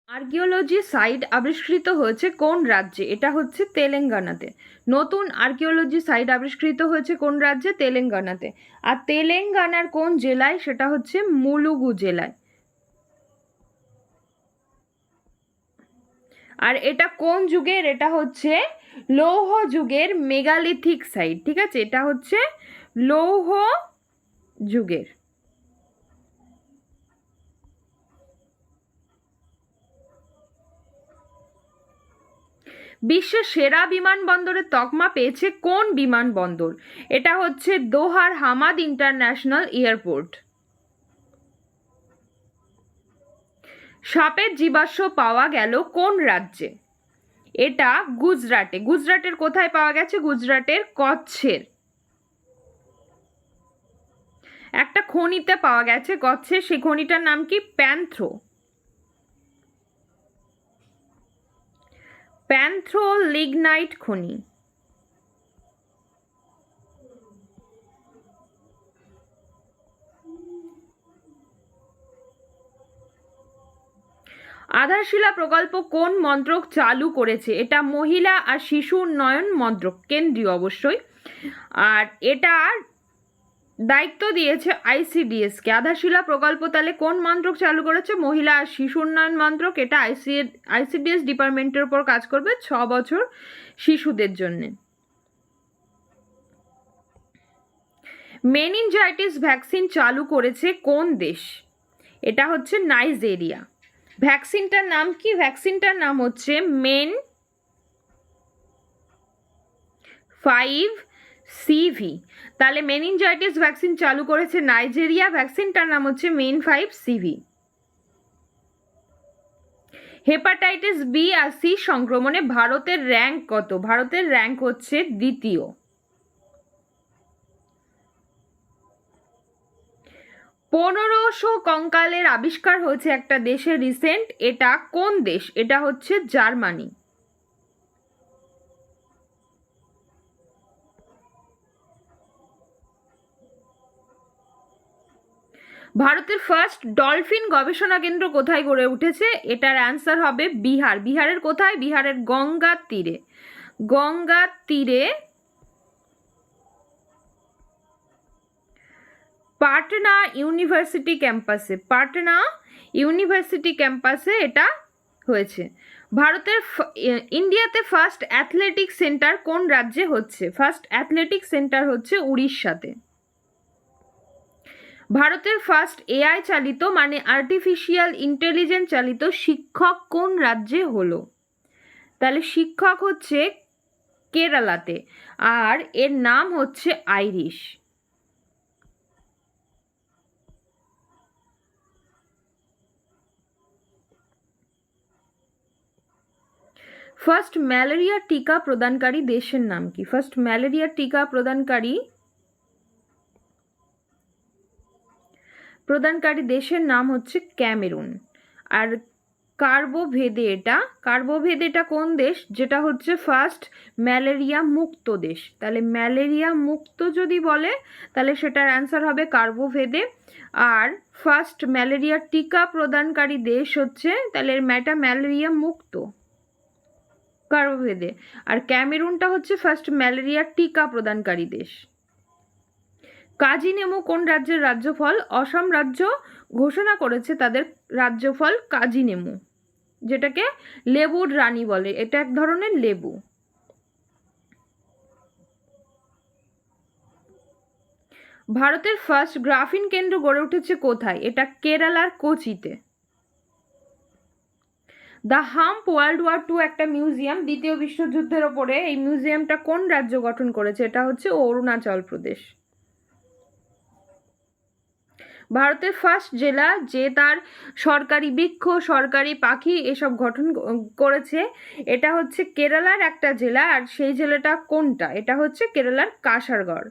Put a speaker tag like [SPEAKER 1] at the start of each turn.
[SPEAKER 1] Archaeology site আবিষ্কৃত হয়েছে কোন রাজ্যে? এটা হচ্ছে তেলেঙ্গানাতে। নতুন আর্কিওলজি সাইট আবিষ্কৃত হয়েছে কোন রাজ্যে? তেলেঙ্গানাতে। আর তেলেঙ্গানার কোন জেলায়? সেটা হচ্ছে মুলুগু জেলায়। আর এটা কোন যুগের? এটা হচ্ছে লৌহ যুগের মেগালিথিক সাইট। ঠিক আছে, এটা হচ্ছে লৌহ যুগের। বিশ্বের সেরা বিমানবন্দরের তকমা পেয়েছে কোন বিমানবন্দর? এটা হচ্ছে দোহার হামাদ ইন্টারন্যাশনাল এয়ারপোর্ট। সাপের জীবাশ্ম পাওয়া গেল কোন রাজ্যে? এটা গুজরাটে। গুজরাটের কোথায় পাওয়া গেছে? গুজরাটের কচ্ছের একটা খনিতে পাওয়া গেছে, কচ্ছের। সেই খনিটার নাম কি? প্যান্থ্রো। প্যান্থ্রো লিগনাইট খনি। আধারশিলা প্রকল্প কোন মন্ত্রক চালু করেছে? এটা মহিলা আর শিশু উন্নয়ন মন্ত্রক, কেন্দ্রীয় অবশ্যই। আর এটার দায়িত্ব দিয়েছে আইসিডিএস কে। আধারশিলা প্রকল্প তাহলে কোন মন্ত্রক চালু করেছে? মহিলা আর শিশু উন্নয়ন মন্ত্রক। এটা আইসিডিএস ডিপার্টমেন্টের উপর কাজ করবে 6 বছর শিশুদের জন্য। মেনিনজাইটিস ভ্যাকসিন চালু করেছে কোন দেশ? এটা হচ্ছে নাইজেরিয়া। ভ্যাকসিনটার নাম কি? ভ্যাকসিনটার নাম হচ্ছে MEN5CV। তাহলে মেনিনজাইটিস ভ্যাকসিন চালু করেছে নাইজেরিয়া। ভ্যাকসিনটার নাম হচ্ছে MEN5CV। হেপাটাইটিস বি আর সি সংক্রমণে ভারতের র্যাঙ্ক কত? ভারতের র্যাঙ্ক হচ্ছে দ্বিতীয়। পনেরোশো কঙ্কালের আবিষ্কার হয়েছে একটা দেশে রিসেন্ট। এটা কোন দেশ? এটা হচ্ছে জার্মানি। ভারতের ফার্স্ট ডলফিন গবেষণা কেন্দ্র কোথায় গড়ে উঠেছে? এটার অ্যান্সার হবে বিহার। বিহারের কোথায়? বিহারের গঙ্গার তীরে। গঙ্গার তীরে পাটনা ইউনিভার্সিটি ক্যাম্পাসে। পাটনা ইউনিভার্সিটি ক্যাম্পাসে এটা হয়েছে। ভারতের ইন্ডিয়াতে ফার্স্ট অ্যাথলেটিক সেন্টার কোন রাজ্যে হচ্ছে? ফার্স্ট অ্যাথলেটিক সেন্টার হচ্ছে উড়িষ্যাতে। ভারতের ফার্স্ট এআই চালিত মানে আর্টিফিশিয়াল ইন্টেলিজেন্স চালিত শিক্ষক কোন রাজ্যে হলো? তাহলে শিক্ষক হচ্ছে কেরালাতে, আর এর নাম হচ্ছে আইরিশ। ফার্স্ট ম্যালেরিয়া টিকা প্রদানকারী দেশের নাম কি? ফার্স্ট ম্যালেরিয়া টিকা প্রদানকারী দেশের নাম হচ্ছে ক্যামেরুন। আর কার্বোভেদ এটা কোন দেশ? যেটা হচ্ছে ফার্স্ট ম্যালেরিয়া মুক্ত দেশ। তাহলে ম্যালেরিয়া মুক্ত যদি বলে তাহলে সেটার অ্যান্সার হবে কার্বোভেদে। আর ফার্স্ট ম্যালেরিয়া টিকা প্রদানকারী দেশ হচ্ছে, তাহলে এটা ম্যালেরিয়া মুক্ত কার্বোভেদে। আর ক্যামেরুনটা হচ্ছে ফার্স্ট ম্যালেরিয়া টিকা প্রদানকারী দেশ। কাজি নেমু কোন রাজ্যের রাজ্যফল? অসম রাজ্য ঘোষণা করেছে তাদের রাজ্যফল কাজি নেমু, যেটাকে লেবুর রানী বলে। এটা এক ধরনের লেবু। ভারতের ফার্স্ট গ্রাফিন কেন্দ্র গড়ে উঠেছে কোথায়? এটা কেরালার কোচিতে। দ্য হাম্প ওয়ার্ল্ড ওয়ার 2 একটা মিউজিয়াম, দ্বিতীয় বিশ্বযুদ্ধের ওপরে। এই মিউজিয়ামটা কোন রাজ্য গঠন করেছে? এটা হচ্ছে অরুণাচল প্রদেশ। ভারতের ফার্স্ট জেলা যে তার সরকারি বৃক্ষ, সরকারি পাখি এসব গঠন করেছে, এটা হচ্ছে কেরালার একটা জেলা। আর সেই জেলাটা কোনটা? এটা হচ্ছে কেরালার কাসারগড়।